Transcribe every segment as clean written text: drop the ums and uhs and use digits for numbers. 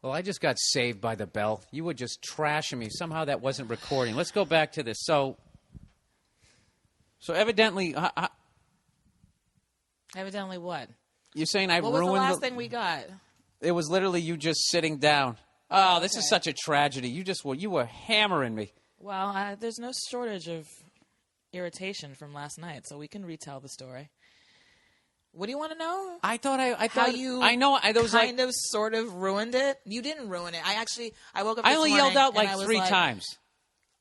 Well, I just got saved by the bell. You were just trashing me. Somehow that wasn't recording. Let's go back to this. So evidently... Evidently what? You're saying I ruined... What was the last thing we got? It was literally you just sitting down. Oh, this is such a tragedy. You were hammering me. Well, there's no shortage of irritation from last night, so we can retell the story. What do you want to know? I thought how you I know. I was kind of sort of ruined it. You didn't ruin it. I woke up. I only yelled out like 3 like, times.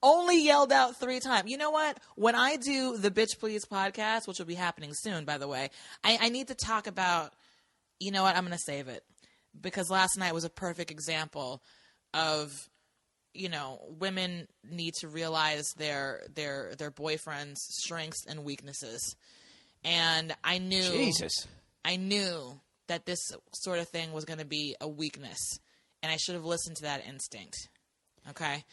Only yelled out 3 times. You know what? When I do the Bitch Please podcast, which will be happening soon, by the way, I need to talk about. You know what? I'm going to save it because last night was a perfect example of. Women need to realize their boyfriend's strengths and weaknesses. And I knew that this sort of thing was going to be a weakness, and I should have listened to that instinct. Okay,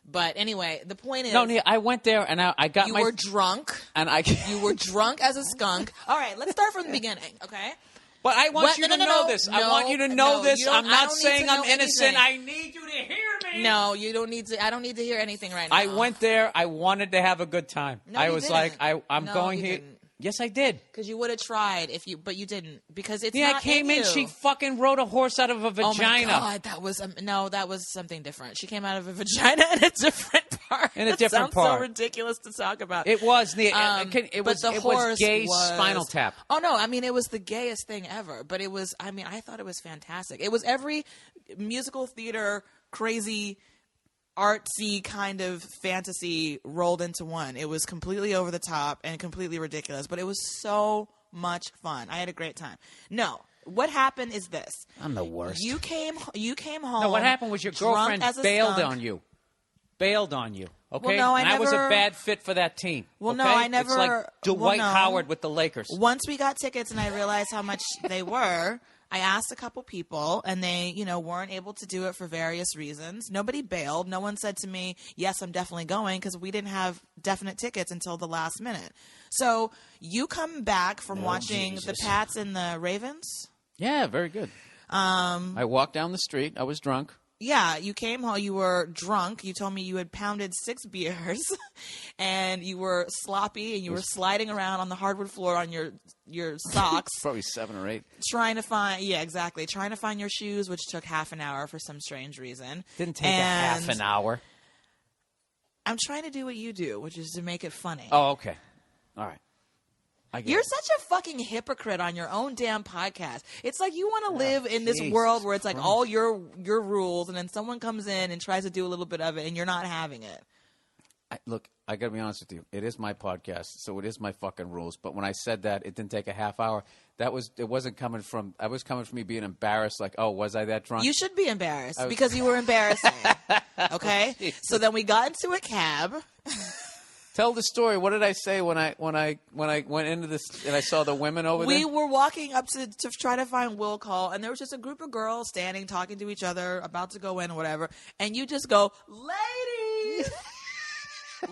but anyway, the point is, no, Nia, I went there and I got you were drunk, and you were drunk as a skunk. All right, let's start from the beginning. Okay. But I want you to know this. I want you to know this. I'm not saying I'm innocent. Anything. I need you to hear me. No, you don't need to. I don't need to hear anything right now. I went there. I wanted to have a good time. No, I you was didn't. like, I'm No, going you here. didn't. Yes, I did. Because you would have tried but you didn't. Because it's I not came in. you. She fucking rode a horse out of a vagina. Oh my God, that was something different. She came out of a vagina in a different part. In a different part. Sounds so ridiculous to talk about. It was it was gay was, Spinal Tap. Oh no, I mean it was the gayest thing ever. But it was. I mean, I thought it was fantastic. It was every musical theater crazy. Artsy kind of fantasy rolled into one. It was completely over the top and completely ridiculous, but it was so much fun. I had a great time. No, what happened is this. I'm the worst. You came home. No, what happened was your girlfriend bailed on you. Bailed on you. Okay? Well, no, I was a bad fit for that team. Well, okay? no, I never. It's like Dwight Howard with the Lakers. Once we got tickets and I realized how much they were, I asked a couple people, and they, weren't able to do it for various reasons. Nobody bailed. No one said to me, yes, I'm definitely going, because we didn't have definite tickets until the last minute. So you come back from watching the Pats and the Ravens? Yeah, very good. I walked down the street. I was drunk. Yeah, you came home. You were drunk. You told me you had pounded 6 beers, and you were sloppy, and you were sliding around on the hardwood floor on your socks. Probably 7 or 8. Trying to find your shoes, which took half an hour for some strange reason. Didn't take a half an hour. I'm trying to do what you do, which is to make it funny. Oh, okay. All right. You're such a fucking hypocrite on your own damn podcast. It's like you want to live in this world where it's like all your rules, and then someone comes in and tries to do a little bit of it, and you're not having it. Look, I got to be honest with you. It is my podcast, so it is my fucking rules. But when I said that, it didn't take a half hour. It wasn't coming from. I was coming from me being embarrassed. Like, oh, was I that drunk? You should be embarrassed because you were embarrassing. Okay, so then we got into a cab. Tell the story. What did I say when I went into this and I saw the women over there? We were walking up to try to find Will Call, and there was just a group of girls standing, talking to each other, about to go in or whatever. And you just go, ladies,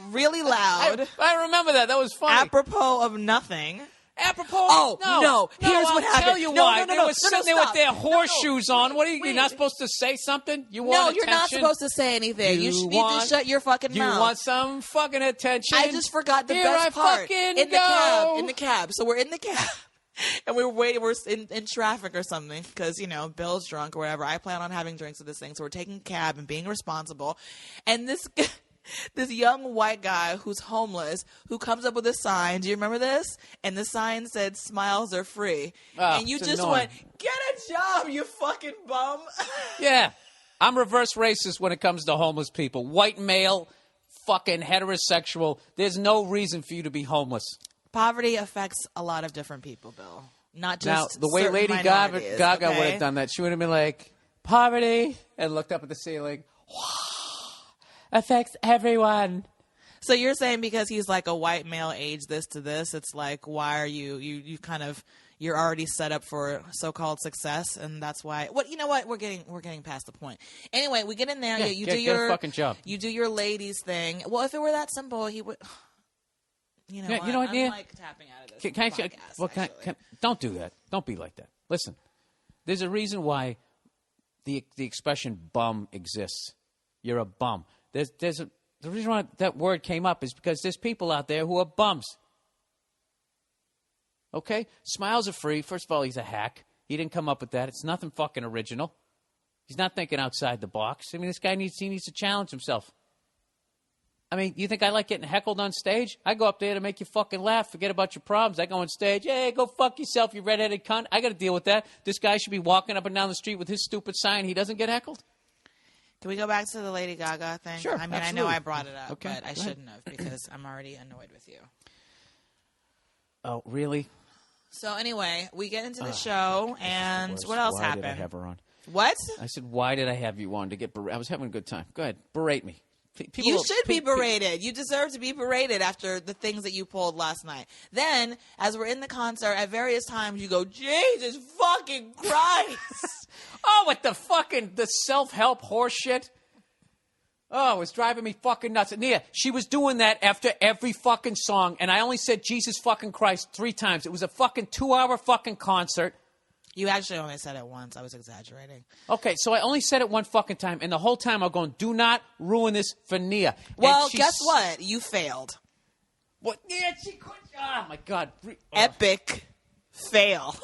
really loud. I remember that. That was funny. Apropos of nothing. Apropos. Oh, no. Here's what happened. I'll tell you why. They were sitting there with their stop. horseshoes on. What are you? You're not supposed to say something? You want attention? No, you're not supposed to say anything. You should need to shut your fucking mouth. You want some fucking attention? I just forgot the best part. In the cab. So we're in the cab. And we're waiting. We're in traffic or something because, Bill's drunk or whatever. I plan on having drinks with this thing. So we're taking a cab and being responsible. And this young white guy who's homeless who comes up with a sign. Do you remember this? And the sign said, "Smiles are free." And you just went, "Get a job, you fucking bum." Yeah. I'm reverse racist when it comes to homeless people. White male, fucking heterosexual. There's no reason for you to be homeless. Poverty affects a lot of different people, Bill. Not just now, the way Lady Gaga okay? would have done that, she would have been like, "Poverty," and looked up at the ceiling. Affects everyone. So you're saying because he's like a white male age this to this, it's like, why are you kind of, you're already set up for so-called success, and that's why. What you know what? We're getting past the point. Anyway, we get in there. You do your fucking job. You do your ladies thing. Well, if it were that simple, he would. You know, what? I'm like tapping out of this. Don't do that. Don't be like that. Listen, there's a reason why the expression bum exists. You're a bum. The reason why that word came up is because there's people out there who are bums. Okay? Smiles are free. First of all, he's a hack. He didn't come up with that. It's nothing fucking original. He's not thinking outside the box. I mean, this guy needs to challenge himself. I mean, you think I like getting heckled on stage? I go up there to make you fucking laugh, forget about your problems. I go on stage, hey, go fuck yourself, you redheaded cunt. I got to deal with that. This guy should be walking up and down the street with his stupid sign. He doesn't get heckled. Can we go back to the Lady Gaga thing? Sure, I mean, absolutely. I know I brought it up, Okay, but I shouldn't have because I'm already annoyed with you. Oh, really? So anyway, we get into the show, and what else happened? Why did I have her on? What? I said, why did I have you on? To get I was having a good time. Go ahead, berate me. You should be berated. You deserve to be berated after the things that you pulled last night. Then, as we're in the concert, at various times, you go, Jesus fucking Christ. Oh, with the self-help horse shit. Oh, it was driving me fucking nuts. Nia, she was doing that after every fucking song, and I only said Jesus fucking Christ 3 times. It was a fucking 2-hour fucking concert. You actually only said it once. I was exaggerating. Okay, so I only said it one fucking time, and the whole time I'm going, do not ruin this for Nia. Well, guess what? You failed. What? Yeah, she could. Oh, my God. Epic fail.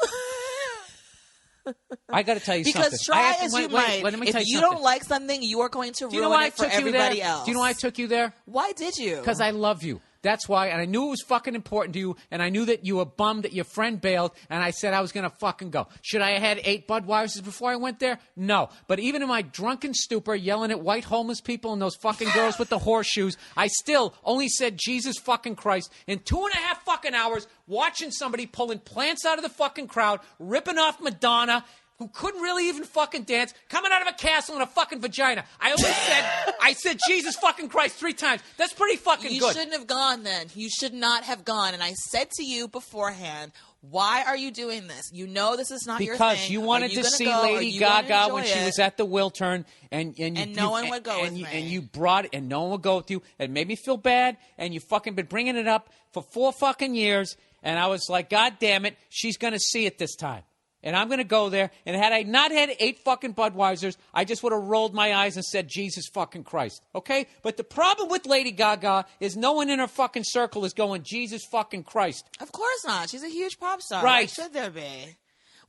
I got to tell you something. Because try as you might, if you don't like something, you are going to ruin it for everybody else. Do you know why I took you there? Why did you? Because I love you. That's why, and I knew it was fucking important to you, and I knew that you were bummed that your friend bailed, and I said I was going to fucking go. Should I have had 8 Budweisers before I went there? No. But even in my drunken stupor, yelling at white homeless people and those fucking girls with the horseshoes, I still only said Jesus fucking Christ in 2.5 fucking hours, watching somebody pulling plants out of the fucking crowd, ripping off Madonna, who couldn't really even fucking dance, coming out of a castle in a fucking vagina. I said Jesus fucking Christ 3 times. That's pretty fucking good. You shouldn't have gone then. You should not have gone. And I said to you beforehand, why are you doing this? You know this is not your thing. Because you wanted to see Lady Gaga when she was at the Wiltern, and no one would go with me. And you brought it, and no one would go with you. It made me feel bad, and you fucking been bringing it up for 4 fucking years, and I was like, God damn it, she's going to see it this time. And I'm going to go there. And had I not had 8 fucking Budweisers, I just would have rolled my eyes and said, Jesus fucking Christ. Okay? But the problem with Lady Gaga is no one in her fucking circle is going, Jesus fucking Christ. Of course not. She's a huge pop star. Right. Why should there be?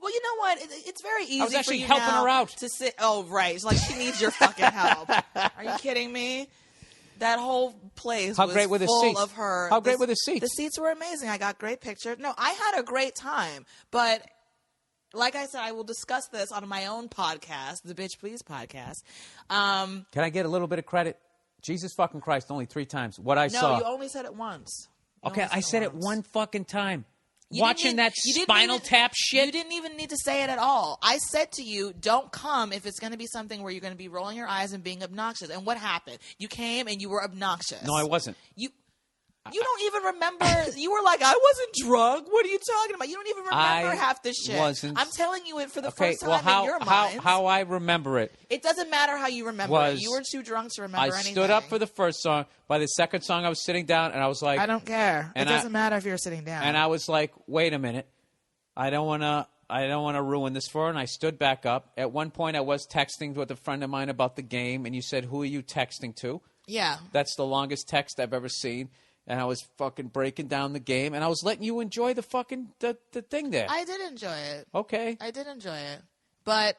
Well, you know what? It's very easy I was actually for you helping now her out. to sit. Oh, right. It's like she needs your fucking help. Are you kidding me? That whole place was great were the full seats? of her. How great were the seats? The seats were amazing. I got great pictures. No, I had a great time. But like I said, I will discuss this on my own podcast, the Bitch Please podcast. Can I get a little bit of credit? Jesus fucking Christ, only 3 times. What I saw. No, you only said it once. Okay, I said it one fucking time. You Watching that Spinal Tap shit. You didn't even need to say it at all. I said to you, don't come if it's going to be something where you're going to be rolling your eyes and being obnoxious. And what happened? You came and you were obnoxious. No, I wasn't. You don't even remember. You were like, I wasn't drunk. What are you talking about? You don't even remember half this shit. I'm telling you it for the first time in your mind. How I remember it. It doesn't matter how you remember it. You were too drunk to remember anything. I stood up for the first song. By the second song, I was sitting down, and I was like, I don't care. It doesn't matter if you're sitting down. And I was like, wait a minute. I don't want to ruin this for her. And I stood back up. At one point, I was texting with a friend of mine about the game, and you said, who are you texting to? Yeah. That's the longest text I've ever seen. And I was fucking breaking down the game, and I was letting you enjoy the fucking the thing there. I did enjoy it. Okay. I did enjoy it. But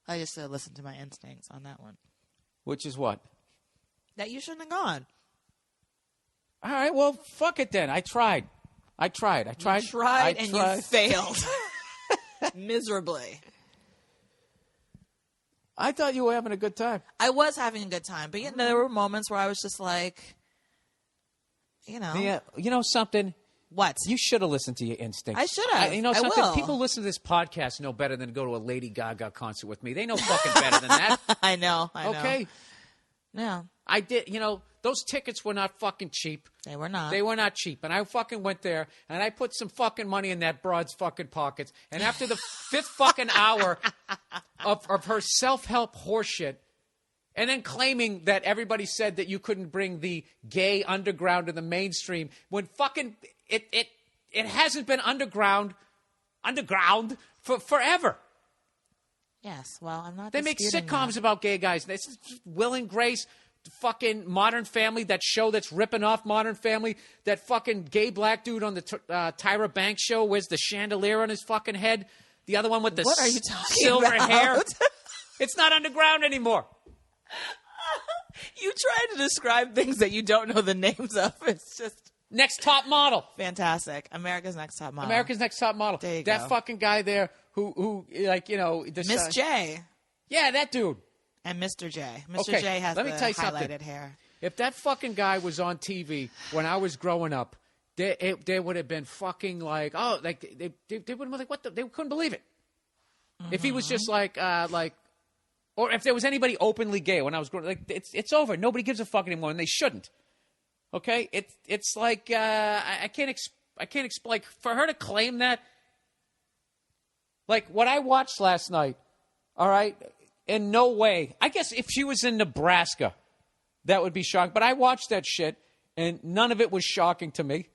I just listened to my instincts on that one. Which is what? That you shouldn't have gone. All right, well, fuck it then. I tried. You tried and you failed. Miserably. I thought you were having a good time. I was having a good time. But there were moments where I was just like, Yeah, you know something? What? You should have listened to your instincts. I should have. You know something? I will. People listen to this podcast know better than to go to a Lady Gaga concert with me. They know fucking better than that. I know. Okay? Yeah. I did. Those tickets were not fucking cheap. They were not. They were not cheap. And I fucking went there, and I put some fucking money in that broad's fucking pockets. And after the 5th fucking hour of her self-help horseshit, and then claiming that everybody said that you couldn't bring the gay underground to the mainstream, when fucking it hasn't been underground for forever. Yes. Well, I'm not. They make disputing sitcoms that. about gay guys. This is Will and Grace, fucking Modern Family, that show that's ripping off Modern Family. That fucking gay black dude on the Tyra Banks show wears the chandelier on his fucking head. The other one with the What are you talking silver about? hair. It's not underground anymore. You try to describe things that you don't know the names of. It's just Next Top Model. fantastic. America's Next Top Model. America's Next Top Model. There you that go. fucking guy there who like, you know, this, Miss J yeah, that dude. and Mr. J. Mr. Okay, J has let me the tell you highlighted something. hair. If that fucking guy was on TV when I was growing up, they would have been fucking like, oh, like they would have been like, what the? They couldn't believe it. If he was just like, or if there was anybody openly gay when I was growing, like it's over. Nobody gives a fuck anymore, and they shouldn't. Okay, it's like I can't explain. Like, for her to claim that, like what I watched last night. All right, in no way. I guess if she was in Nebraska, that would be shocking. But I watched that shit, and none of it was shocking to me.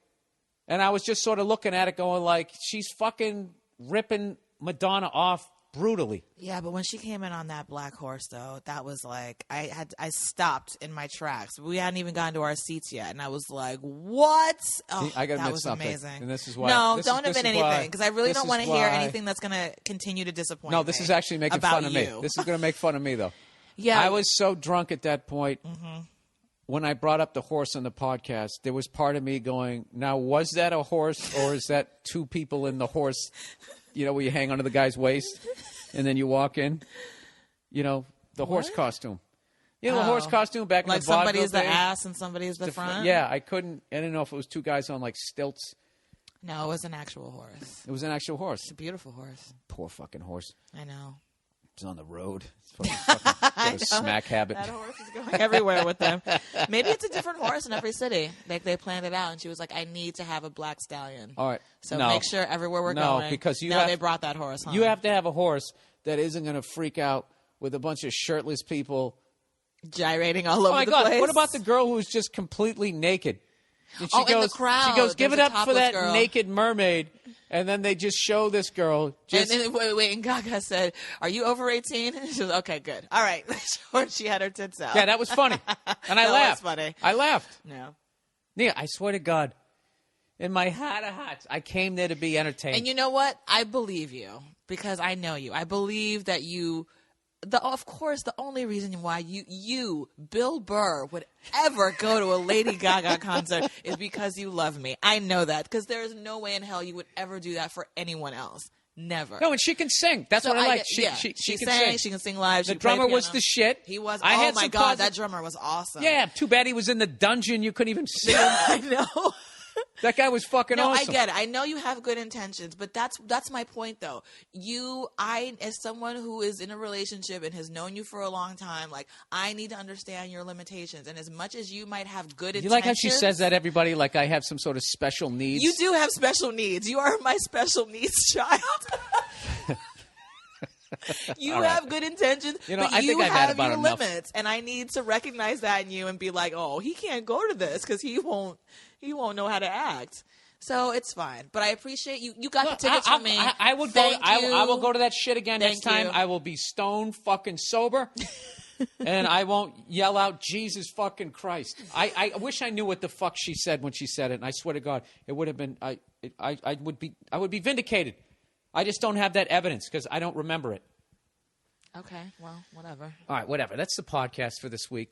And I was just sort of looking at it, going like, she's fucking ripping Madonna off brutally. Yeah, but when she came in on that black horse, though, that was like I stopped in my tracks. We hadn't even gotten to our seats yet, and I was like, "What?" Oh, I gotta that admit was something, amazing. and this is why. No, this don't is, admit this is why- anything because I really this don't want is to hear why- anything that's going to continue to disappoint. No, this me is actually making about fun of me. you. This is going to make fun of me, though. Yeah, I was so drunk at that point. When I brought up the horse on the podcast, there was part of me going, now, was that a horse or is that two people in the horse, you know, where you hang onto the guy's waist and then you walk in? You know, the horse costume. You know, the horse costume back like in the vaudeville somebody's the days? ass and somebody's the front. Yeah, I didn't know if it was two guys on like stilts. No, it was an actual horse. It was an actual horse. It's a beautiful horse. Poor fucking horse. I know. It's on the road. It's fucking got a smack habit. That horse is going everywhere with them. Maybe it's a different horse in every city. Like they planned it out, and she was like, "I need to have a black stallion." All right. So No. make sure everywhere we're No, going. because you now have- they brought that horse home. You have to have a horse that isn't going to freak out with a bunch of shirtless people. gyrating all Oh over my the God! place. What about the girl who's just completely naked? And she Oh, in goes, the crowd, She goes, "Give it there's a up for topless that girl." naked mermaid," and then they just show this girl. Just And wait, and Gaga said, "Are you over 18?" And she was okay, good, all right. She had her tits out. yeah, that was funny, and I That was laughed. funny. I laughed. No. Yeah, I swear to God, in my heart of hearts, I came there to be entertained. And you know what? I believe you because I know you. I believe that you. Of course, the only reason why you, Bill Burr, would ever go to a Lady Gaga concert is because you love me. I know that because there is no way in hell you would ever do that for anyone else. Never. No, and she can sing. That's So what I like. yeah, She she can sang. sing. She can sing live. The she played drummer was piano. the shit. He was. I Oh had my some God, posi- that drummer was awesome. Yeah, too bad he was in the dungeon. You couldn't even see him. I know. That guy was fucking No, awesome. I get it. I know you have good intentions, but that's my point, though. As someone who is in a relationship and has known you for a long time, like I need to understand your limitations. And as much as you might have good You intentions, like how she says that, everybody? Like I have some sort of special needs. you do have special needs. You are my special needs child. You All right. have good intentions, You know, but I you think I've had have about your enough. limits, and I need to recognize that in you and be like, "Oh, he can't go to this because he won't know how to act." So it's fine, but I appreciate you. You got Look, the tickets from me. I would Thank go. I will you. go to that shit again next Thank time. you. I will be stone fucking sober, and I won't yell out Jesus fucking Christ. I wish I knew what the fuck she said when she said it, and I swear to God, it would have been. I would be vindicated. I just don't have that evidence because I don't remember it. Okay, well, whatever. All right, whatever. That's the podcast for this week.